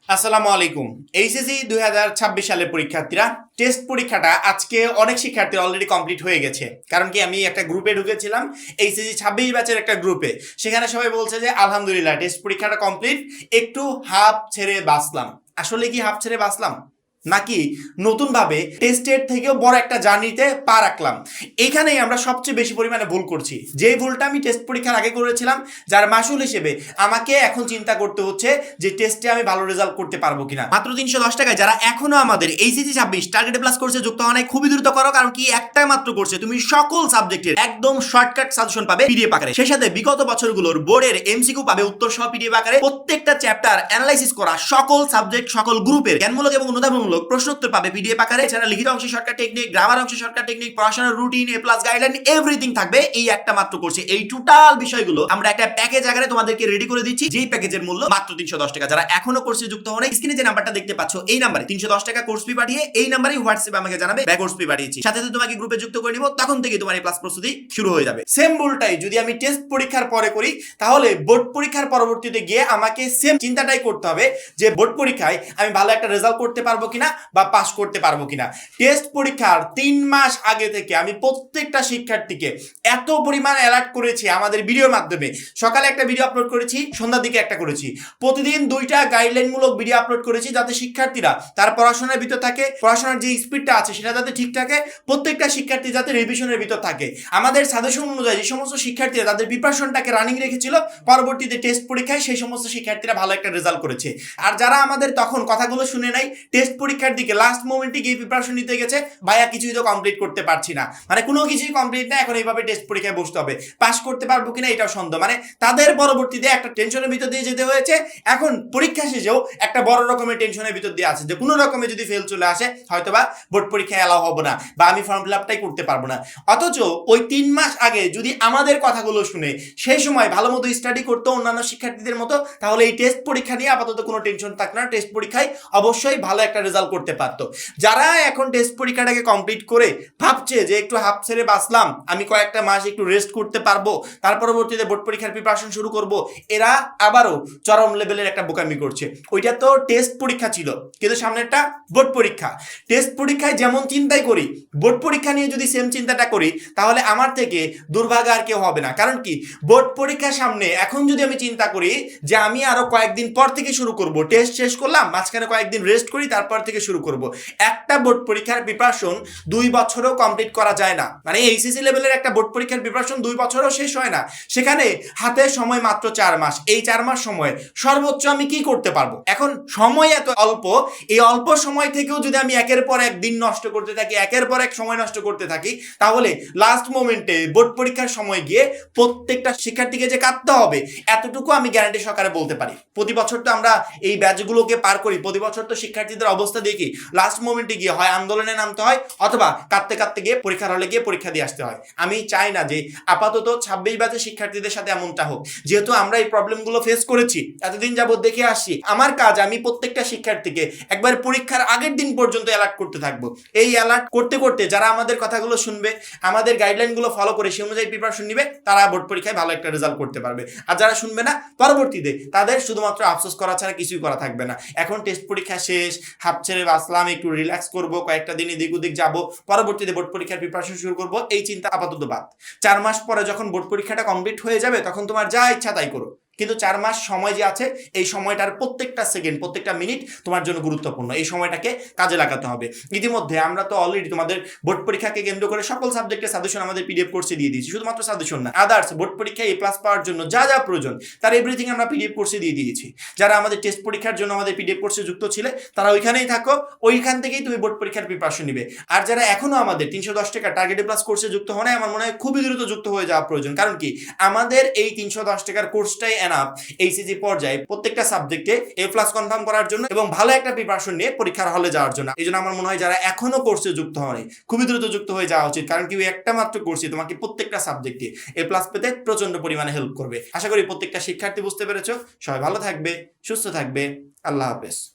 আসসালামু আলাইকুম। এইচএসসি 2026 সালের পরীক্ষার্থীরা, টেস্ট পরীক্ষাটা আজকে অনেক শিক্ষার্থীর অলরেডি কমপ্লিট হয়ে গেছে। কারণ কি, আমি একটা গ্রুপে ঢুকেছিলাম, এইচএসসি 26 ব্যাচের একটা গ্রুপে। সেখানে সবাই বলছে যে আলহামদুলিল্লাহ টেস্ট পরীক্ষাটা কমপ্লিট, একটু হাফ ছেড়ে বাঁচলাম। আসলে কি হাফ ছেড়ে বাঁচলাম, নাকি নতুনভাবে টেস্টের থেকেও বড় একটা জার্নিতে পা রাখলাম? এখানেই আমরা সবচেয়ে বেশি পরিমাণে ভুল করছি। যেই ভুলটা আমি টেস্ট পরীক্ষার আগে করেছিলাম, যার মাসুল হিসেবে আমাকে এখন চিন্তা করতে হচ্ছে যে টেস্টে আমি ভালো রেজাল্ট করতে পারবো কিনা। মাত্র 310 টাকায় যারা এখনো আমাদের এইচএসসি 26 টার্গেট প্লাস কোর্সে যুক্ত হওয়া নাই, খুবই দ্রুত করো। কারণ কি, একটা মাত্র কোর্সে তুমি সকল সাবজেক্টের একদম শর্টকাট সাজেশন পাবে পিডিএফ আকারে। সেই সাথে বিগত বছরগুলোর বোর্ডের এমসিকিউ পাবে উত্তর সহ পিডিএফ আকারে। প্রত্যেকটা চ্যাপ্টার অ্যানালাইসিস করা সকল সাবজেক্ট সকল গ্রুপের জ্ঞানমূলক এবং অনুধাবনমূলক প্রশ্ন উত্তর পাবে পিডিএফ আকারে। এছাড়া লিখিত অংশে শর্টকাট টেকনিক, গ্রামার অংশে শর্টকাট টেকনিক, পড়াশোনার রুটিন, এ প্লাস গাইডলাইন, এভরিথিং থাকবে এই একটা মাত্র কোর্সে। এই টোটাল বিষয়গুলো আমরা একটা প্যাকেজ আকারে তোমাদেরকে রেডি করে দিচ্ছি, যেই প্যাকেজের মূল্য মাত্র 310 টাকা। যারা এখনো কোর্সে যুক্ত হন, স্ক্রিনে যে নাম্বারটা দেখতে পাচ্ছ এই নাম্বারে 310 টাকা কোর্স ফি পাঠিয়ে এই নাম্বারে হোয়াটসঅ্যাপে আমাকে জানাবে ব্যাক কোর্স ফি পাঠিয়েছি। সাথে সাথে তোমাকে গ্রুপে যুক্ত করে নিব, তখন থেকে তোমার এই ক্লাস প্রস্তুতি শুরু হয়ে যাবে। সেম ভুলটাই যদি আমি টেস্ট পরীক্ষার পরে করি, তাহলে বোর্ড পরীক্ষার পরবর্তীতে গিয়ে আমাকে সেম চিন্তাটাই করতে হবে যে বোর্ড পরীক্ষায় আমি ভালো একটা রেজাল্ট করতে পারবো কিনা বা পাস করতে পারবো কিনা। টেস্ট পরীক্ষার 3 মাস আগে থেকে আমি প্রত্যেকটা শিক্ষার্থীকে এত পরিমাণ অ্যালার্ট করেছি আমাদের ভিডিওর মাধ্যমে। সকালে একটা ভিডিও আপলোড করেছি, সন্ধ্যার দিকে একটা করেছি, প্রতিদিন 2টা গাইডলাইনমূলক ভিডিও আপলোড করেছি, যাতে শিক্ষার্থীরা তার পড়াশোনার ভিতর থাকে, পড়াশোনার যে স্পিডটা আছে সেটা যাতে ঠিক থাকে, প্রত্যেকটা শিক্ষার্থী যাতে রিভিশনের ভিতর থাকে। আমাদের সাজেশন অনুযায়ী যে সমস্ত শিক্ষার্থীরা তাদের প্রিপারেশনটাকে রানিং রেখেছিল, পরবর্তীতে টেস্ট পরীক্ষায় সেই সমস্ত শিক্ষার্থীরা ভালো একটা রেজাল্ট করেছে। আর যারা আমাদের তখন কথাগুলো শুনে নাই, টেস্ট পরীক্ষার দিকে লাস্ট মোমেন্টে গিয়ে প্রিপারেশন নিতে গেছে, ভাইয়া কিছুই তো কমপ্লিট করতে পারছি না, মানে কোনো কিছুই কমপ্লিট না, এখন এইভাবে টেস্ট পরীক্ষায় বসতে হবে, পাস করতে পারবো কিনা এটাও সন্দেহ। মানে তাদের পরবর্তীতে একটা টেনশনের ভিতর দিয়ে যেতে হয়েছে। এখন পরীক্ষা শেষেও একটা বড় রকমের টেনশনের ভিতর দিয়ে আছে যে কোনো রকমে যদি ফেল চলে আসে, হয়তোবা বোর্ড পরীক্ষায় অ্যালাউ হবো না, বা আমি ফর্ম ফিল আপটাই করতে পারবো না। অথচ ওই 3 মাস আগে যদি আমাদের কথাগুলো শুনে সেই সময় ভালো মতো স্টাডি করতো অন্যান্য শিক্ষার্থীদের মতো, তাহলে এই টেস্ট পরীক্ষা নিয়ে আপাতত কোনো টেনশন থাকতো না, টেস্ট পরীক্ষায় অবশ্যই ভালো একটা রেজাল্ট করতে পারতো। যারা এখন টেস্ট পরীক্ষাটাকে কমপ্লিট করে ভাবছে যে একটু হাফ ছেড়ে বাঁচলাম, আমি কয়েকটা মাস একটু রেস্ট করতে পারবো, তার পরবর্তীতে বোর্ড পরীক্ষার প্রিপারেশন শুরু করব, এরা আবারও চরম লেভেলের একটা বোকামি করছে। ওইটা তো টেস্ট পরীক্ষা ছিল, কিন্তু সামনেরটা বোর্ড পরীক্ষা। টেস্ট পরীক্ষায় যেমন চিন্তাই করি, বোর্ড পরীক্ষা নিয়ে যদি সেম চিন্তাটা করি, তাহলে আমার থেকে দুর্ভাগা আর কেউ হবে না। কারণ কি, বোর্ড পরীক্ষার সামনে এখন যদি আমি চিন্তা করি যে আমি আরো কয়েকদিন পর থেকে শুরু করব, টেস্ট শেষ করলাম, মাঝখানে কয়েকদিন রেস্ট করি, তারপর থেকে শুরু করব, একটা বোর্ড পরীক্ষার প্রিপারেশন 2 বছরেও কমপ্লিট করা যায় না। মানে এইচএসসি লেভেলের একটা বোর্ড পরীক্ষার প্রিপারেশন 2 বছরেও শেষ হয় না। সেখানে হাতে সময় মাত্র 4 মাস। এই 4 মাস সময় সর্বোচ্চ আমি কি করতে পারবো? এখন সময় এত অল্প, এই অল্প সময় থেকেও যদি আমি একের পর এক দিন নষ্ট করতে থাকি, একের পর এক সময় নষ্ট করতে থাকি, তাহলে লাস্ট মোমেন্টে বোর্ড পরীক্ষার সময় গিয়ে প্রত্যেকটা শিক্ষার্থীকে যে কাঁদতে হবে, এতটুকু আমি গ্যারান্টি সহকারে বলতে পারি। প্রতি বছর তো আমরা এই ব্যাচগুলোকে পার করি, প্রতি বছর তো শিক্ষার্থীদের অবস্থা দেখি, লাস্ট মোমেন্টে গিয়ে হয় আন্দোলনে নামতে হয়, অথবা কাঁদতে কাঁদতে গিয়ে পরীক্ষার হলে গিয়ে পরীক্ষা দিয়ে আসতে হয়। আমি চাই না যে আপাতত 26 ব্যাচের শিক্ষার্থীদের সাথে এমনটা হোক। যেহেতু আমরা এই প্রবলেমগুলো ফেস করেছি, এতদিন যাবত দেখে আসছি, আমার কাজ আমি প্রত্যেকটা শিক্ষার্থীকে একবার পরীক্ষার আগের দিন পর্যন্ত অ্যালার্ট করতে থাকবো। এই অ্যালার্ট করতে করতে যারা আমাদের কথাগুলো শুনবে, আমাদের গাইডলাইনগুলো ফলো করে সেই অনুযায়ী প্রিপারেশন নিবে, তারা বোর্ড পরীক্ষায় ভালো একটা রেজাল্ট করতে পারবে। আর যারা শুনবে না, পরবর্তীতে তাদের শুধুমাত্র আফসোস করা ছাড়া কিছুই করা থাকবে না। এখন টেস্ট পরীক্ষা শেষ, হাফ ছেড়ে বাঁচলাম, একটু রিল্যাক্স করবো, কয়েকটা দিন এদিক ওদিক যাবো, পরবর্তীতে বোর্ড পরীক্ষার প্রিপারেশন শুরু করবো, এই চিন্তা আপাতত বাদ। 4 মাস পরে যখন বোর্ড পরীক্ষাটা কমপ্লিট হয়ে যাবে, তখন তোমার যা ইচ্ছা তাই করো, কিন্তু 4 মাস সময় যে আছে, এই সময়টার প্রত্যেকটা সেকেন্ড, প্রত্যেকটা মিনিট তোমার জন্য গুরুত্বপূর্ণ। এই সময়টাকে কাজে লাগাতে হবে। ইতিমধ্যে আমরা তো অলরেডি তোমাদের বোর্ড পরীক্ষাকে কেন্দ্র করে সকল সাবজেক্টের সাজেশন আমাদের পিডিএফ কোর্সে দিয়ে দিয়েছি। শুধুমাত্র সাজেশন না, আদার্স বোর্ড পরীক্ষায় এ প্লাস পাওয়ার জন্য যা যা প্রয়োজন তার এভরিথিং আমরা পিডিএফ কোর্সে দিয়ে দিয়েছি। যারা আমাদের টেস্ট পরীক্ষার জন্য আমাদের পিডিএফ কোর্সে যুক্ত ছিলে, তারা ওইখানেই থাকো, ওইখান থেকেই তুমি বোর্ড পরীক্ষার প্রিপারেশন নিবে। আর যারা এখনো আমাদের 310 টাকা টার্গেট প্লাস কোর্সে যুক্ত হয় না, আমার মনে হয় খুবই দ্রুত যুক্ত হয়ে যাওয়া প্রয়োজন। কারণ কি, আমাদের এই 310 টাকার কোর্সটাই এনাফ এইচএসসি পর্যায়ে প্রত্যেকটা সাবজেক্টে এ প্লাস কনফার্ম করার জন্য এবং ভালো একটা প্রিপারেশন নিয়ে পরীক্ষার হলে যাওয়ার জন্য। এই জন্য আমার মনে হয় যারা এখনো কোর্সে যুক্ত হয়নি, খুবই দ্রুত যুক্ত হয়ে যাওয়া উচিত। কারণ কি, ওই একটা মাত্র কোর্সে তোমাকে প্রত্যেকটা সাবজেক্টে এ প্লাস পেতে প্রচন্ড পরিমাণে হেল্প করবে। আশা করি প্রত্যেকটা শিক্ষার্থী বুঝতে পেরেছো। সবাই ভালো থাকবে, সুস্থ থাকবে। আল্লাহ হাফেজ।